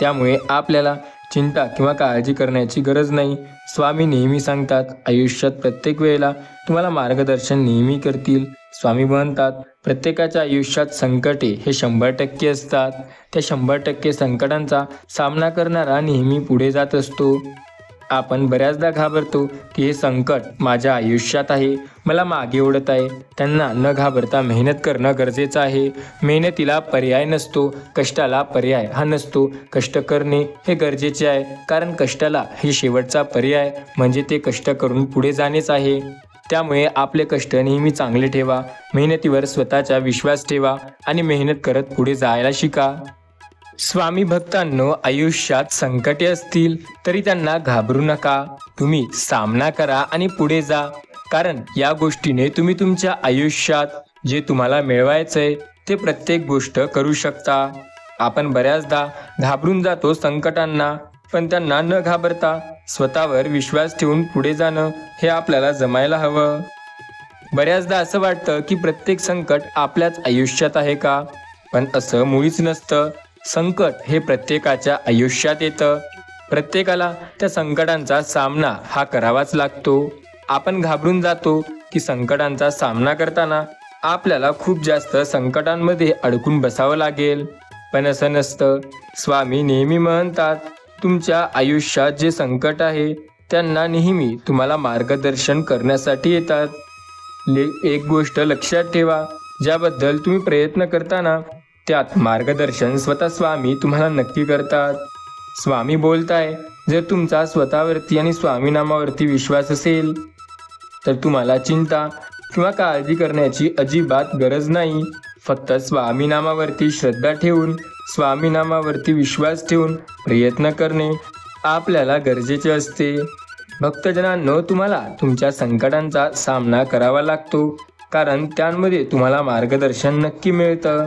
त्यामुळे आपल्याला चिंता किंवा काळजी करण्याची गरज नाही. स्वामी नेहमी सांगतात, आयुष्यात प्रत्येक वेळेला तुम्हाला मार्गदर्शन नेहमी करतील. स्वामी म्हणतात, प्रत्येकाच्या आयुष्यात संकटे हे 100% असतात. त्या 100% संकटांचा सामना करणारा नेहमी पुढे जात असतो. आपण बऱ्याचदा घाबरतो की हे संकट माझ्या आयुष्यात आहे, मला मागे ओढत आहे. त्यांना न घाबरता मेहनत करणं गरजेचं आहे. मेहनतीला पर्याय नसतो, कष्टाला पर्याय हा नसतो. कष्ट करणे हे गरजेचे आहे, कारण कष्टाला हे शेवटचा पर्याय म्हणजे ते कष्ट करून पुढे जाणेच आहे. त्यामुळे आपले कष्ट नेहमी चांगले ठेवा. मेहनतीवर स्वतःचा विश्वास ठेवा आणि मेहनत करत पुढे जायला शिका. स्वामी भक्तांनो, आयुष्यात संकटे असतील तरी त्यांना घाबरू नका. तुम्ही सामना करा आणि पुढे जा, कारण या गोष्टीने तुम्ही तुमच्या आयुष्यात जे तुम्हाला मिळवायचंय ते प्रत्येक गोष्ट करू शकता. आपण बऱ्याचदा घाबरून जातो संकटांना, पण त्यांना न घाबरता स्वतःवर विश्वास ठेवून पुढे जाणं हे आपल्याला जमायला हवं. बऱ्याचदा असं वाटतं की प्रत्येक संकट आपल्याच आयुष्यात आहे का, पण असं मुळीच नसतं. संकट हे प्रत्येकाच्या आयुष्यात येतं. प्रत्येकाला त्या संकटांचा सामना हा करावाच लागतो. आपण घाबरून जातो की संकटांचा सामना करताना आपल्याला खूप जास्त संकटांमध्ये अडकून बसावं लागेल, पण असं नसतं. स्वामी नेहमी म्हणतात, तुमच्या आयुष्यात जे संकट आहे त्यांना नेहमी तुम्हाला मार्गदर्शन करण्यासाठी येतात. एक गोष्ट लक्षात ठेवा, ज्याबद्दल तुम्ही प्रयत्न करताना त्यात मार्गदर्शन स्वतः स्वामी तुम्हाला नक्की करतात. स्वामी बोलताय, जर तुमचा स्वतःवरती आणि स्वामी नामावरती विश्वास असेल तर तुम्हाला चिंता किंवा काळजी करण्याची अजिबात गरज नाही. फक्त स्वामी नामावरती श्रद्धा ठेवून, स्वामी नामावरती विश्वास ठेवून प्रयत्न करणे आपल्याला गरजेचे असते. भक्तजनांनो, तुम्हाला तुमच्या संकटांचा सामना करावा लागतो, कारण त्यांमध्ये तुम्हाला मार्गदर्शन नक्की मिळतं.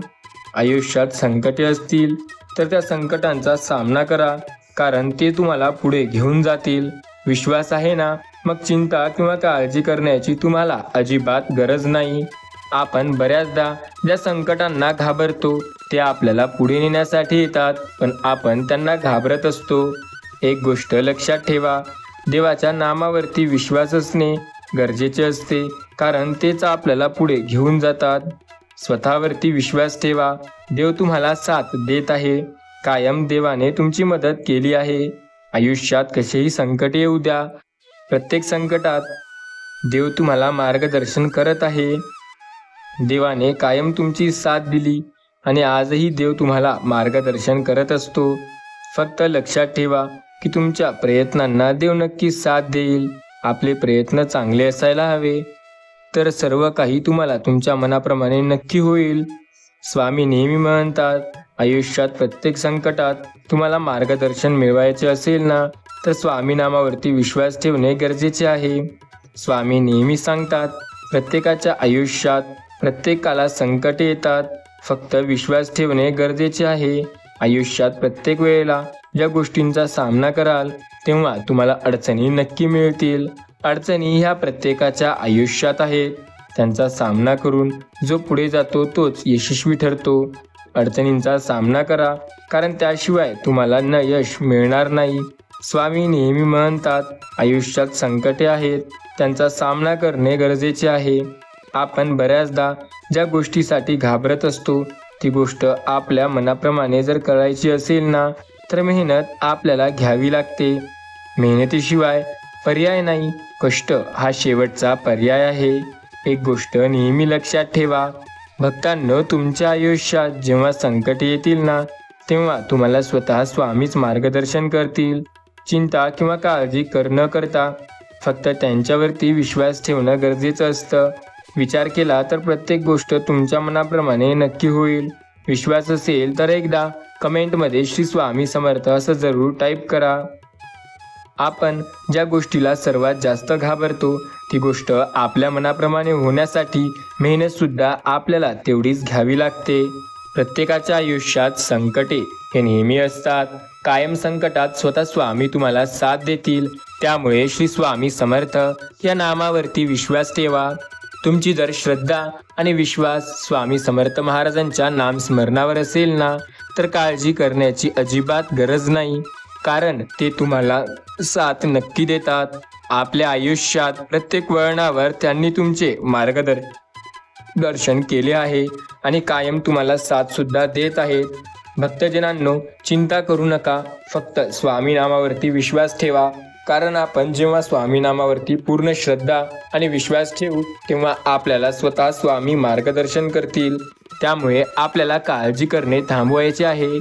आयुष्यात संकटे असतील तर त्या संकटांचा सामना करा, कारण ते तुम्हाला पुढे घेऊन जातील. विश्वास आहे ना, मग चिंता किंवा काळजी करण्याची तुम्हाला अजिबात गरज नाही. आपण बऱ्याचदा ज्या संकटांना घाबरतो ते आपल्याला पुढे नेण्यासाठी येतात, पण आपण त्यांना घाबरत असतो. एक गोष्ट लक्षात ठेवा, देवाच्या नामावरती विश्वास असणे गरजेचे असते, कारण तेच आपल्याला पुढे घेऊन जातात. स्वतःवरती विश्वास ठेवा, देव तुम्हाला साथ देत आहे. कायम देवाने तुमची मदत केली आहे. आयुष्यात कसेही संकट येऊ द्या, प्रत्येक संकटात देव तुम्हाला मार्गदर्शन करत आहे. देवाने कायम तुमची साथ दिली आणि आजही देव तुम्हाला मार्गदर्शन करत असतो. फक्त लक्षात ठेवा की तुमच्या प्रयत्नांना देव नक्की साथ देईल. आपले प्रयत्न चांगले असायला हवे, तर सर्व काही तुम्हाला तुमच्या मनाप्रमाणे नक्की होईल. स्वामी नेहमी म्हणतात, आयुष्यात प्रत्येक संकटात तुम्हाला मार्गदर्शन मिळवायचे असेल ना, तर स्वामी नामावरती विश्वास ठेवणे गरजेचे आहे. स्वामी नेहमी सांगतात, प्रत्येकाच्या आयुष्यात प्रत्येकाला संकटे येतात, फक्त विश्वास ठेवणे गरजेचे आहे. आयुष्यात प्रत्येक वेळेला ज्या गोष्टींचा सामना कराल तेव्हा तुम्हाला अडचणी नक्की मिळतील. अडचणी ह्या प्रत्येकाच्या आयुष्यात आहेत. त्यांचा सामना करून जो पुढे जातो तोच यशस्वी ठरतो. अडचणींचा सामना करा, कारण त्याशिवाय तुम्हाला यश मिळणार नाही. स्वामी नेहमी म्हणतात, आयुष्यात संकटे आहेत, त्यांचा सामना करणे गरजेचे आहे. आपण बऱ्याचदा ज्या गोष्टीसाठी घाबरत असतो ती गोष्ट आपल्या मनाप्रमाणे जर करायची असेल ना, तर मेहनत आपल्याला घ्यावी लागते. मेहनतीशिवाय पर्याय नाही. कष्ट हा शेवटचा पर्याय आहे. एक गोष्ट नेहमी लक्षात ठेवा, भक्तांनो, तुमच्या आयुष्यात जेव्हा संकट येतील ना, तेव्हा तुम्हाला स्वतः स्वामीच मार्गदर्शन करतील. चिंता किंवा काळजी न करता फक्त त्यांच्यावरती विश्वास ठेवणं गरजेचं असतं. विचार केला तर प्रत्येक गोष्ट तुमच्या मनाप्रमाणे नक्की होईल. विश्वास असेल तर एकदा कमेंटमध्ये श्री स्वामी समर्थ असं जरूर टाईप करा. आपण ज्या गोष्टीला सर्वात जास्त घाबरतो ती गोष्ट आपल्या मनाप्रमाणे होण्यासाठी मेहनतसुद्धा आपल्याला तेवढीच घ्यावी लागते. प्रत्येकाच्या आयुष्यात संकटे हे नेहमी असतात. कायम संकटात स्वतः स्वामी तुम्हाला साथ देतील. त्यामुळे श्री स्वामी समर्थ या नामावरती विश्वास ठेवा. तुमची जर श्रद्धा आणि विश्वास स्वामी समर्थ महाराजांच्या नामस्मरणावर असेल ना, तर काळजी करण्याची अजिबात गरज नाही, कारण ते तुम्हाला साथ नक्की देतात. आपल्या आयुष्यात प्रत्येक वळणावर त्यांनी तुमचे मार्गदर्शन केले आहे आणि कायम तुम्हाला साथ सुद्धा देत आहेत. भक्तजनांनो, चिंता करू नका, फक्त स्वामी नामावरती विश्वास ठेवा, कारण आपण जेव्हा स्वामी नामावरती पूर्ण श्रद्धा आणि विश्वास ठेवू तेव्हा आपल्याला स्वतः स्वामी मार्गदर्शन करतील. त्यामुळे आपल्याला काळजी करणे थांबवायचे आहे.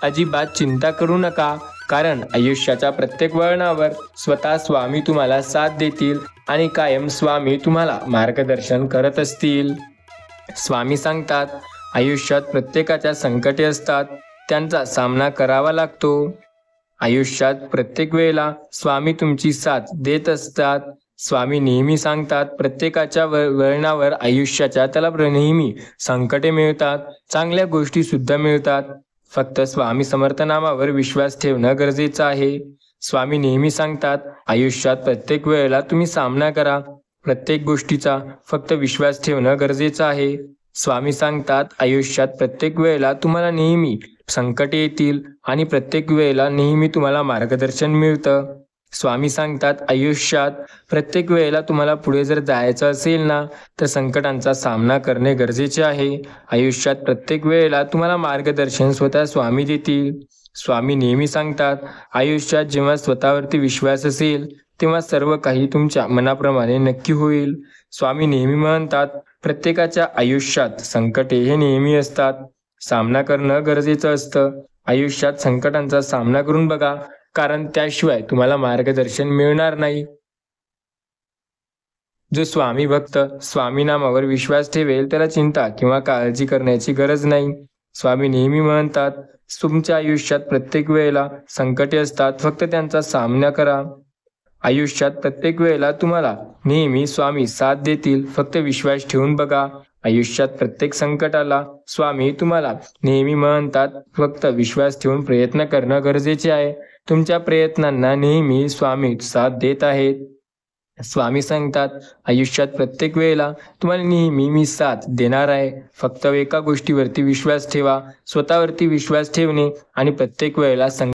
अजिबात चिंता करू नका, कारण आयुष्याच्या प्रत्येक वळणावर स्वतः स्वामी तुम्हाला साथ देतील आणि कायम स्वामी तुम्हाला मार्गदर्शन करत असतील. स्वामी सांगतात, आयुष्यात प्रत्येकाच्या संकटे असतात, त्यांचा सामना करावा लागतो. आयुष्यात प्रत्येक वेळेला स्वामी तुमची साथ देत असतात. स्वामी नेहमी सांगतात, प्रत्येकाच्या वळणावर आयुष्याच्या त्याला नेहमी संकटे मिळतात, चांगल्या गोष्टी सुद्धा मिळतात. फक्त स्वामी समर्थ नामावर विश्वास ठेवणं गरजेचं आहे. स्वामी नेहमी सांगतात, आयुष्यात प्रत्येक वेळेला तुम्ही सामना करा, प्रत्येक गोष्टीचा फक्त विश्वास ठेवणं गरजेचं आहे. स्वामी सांगतात, आयुष्यात प्रत्येक वेळेला तुम्हाला नेहमी संकटे येतील आणि प्रत्येक वेळेला नेहमी तुम्हाला मार्गदर्शन मिळतं. स्वामी सांगतात, आयुष्यात प्रत्येक वेळेला तुम्हाला पुढे जर जायचं असेल ना, तर संकटांचा सामना करणे गरजेचे आहे. आयुष्यात प्रत्येक वेळेला तुम्हाला मार्गदर्शन स्वतः स्वामी देतील. स्वामी नेहमी सांगतात, आयुष्यात जेव्हा स्वतःवरती विश्वास असेल तेव्हा सर्व काही तुमच्या मनाप्रमाणे नक्की होईल. स्वामी नेहमी म्हणतात, प्रत्येकाच्या आयुष्यात संकटे हे नेहमी असतात. सामना करणं गरजेचं असतं. आयुष्यात संकटांचा सामना करून बघा, कारण त्याशिवाय तुम्हाला मार्गदर्शन मिळणार नाही. जो स्वामी भक्त स्वामी नामावर विश्वास ठेवेल त्याला चिंता किंवा काळजी करण्याची गरज नाही. स्वामी नेहमी म्हणतात, तुमच्या आयुष्यात प्रत्येक वेळेला संकटे असतात, फक्त त्यांचा सामना करा. आयुष्यात प्रत्येक वेळेला तुम्हाला नेहमी स्वामी साथ देतील, फक्त विश्वास ठेवून बघा. आयुष्यात प्रत्येक संकटाला स्वामी तुम्हाला नेहमी म्हणतात, फक्त विश्वास ठेवून प्रयत्न करणं गरजेचे आहे. तुमच्या प्रयत्नांना नेहमी स्वामी साथ देत आहेत. स्वामी सांगतात, आयुष्यात प्रत्येक वेळेला तुम्हाला नेहमी मी साथ देणार आहे. फक्त एका गोष्टीवरती विश्वास ठेवा. स्वतःवरती विश्वास ठेवणे आणि प्रत्येक वेळेला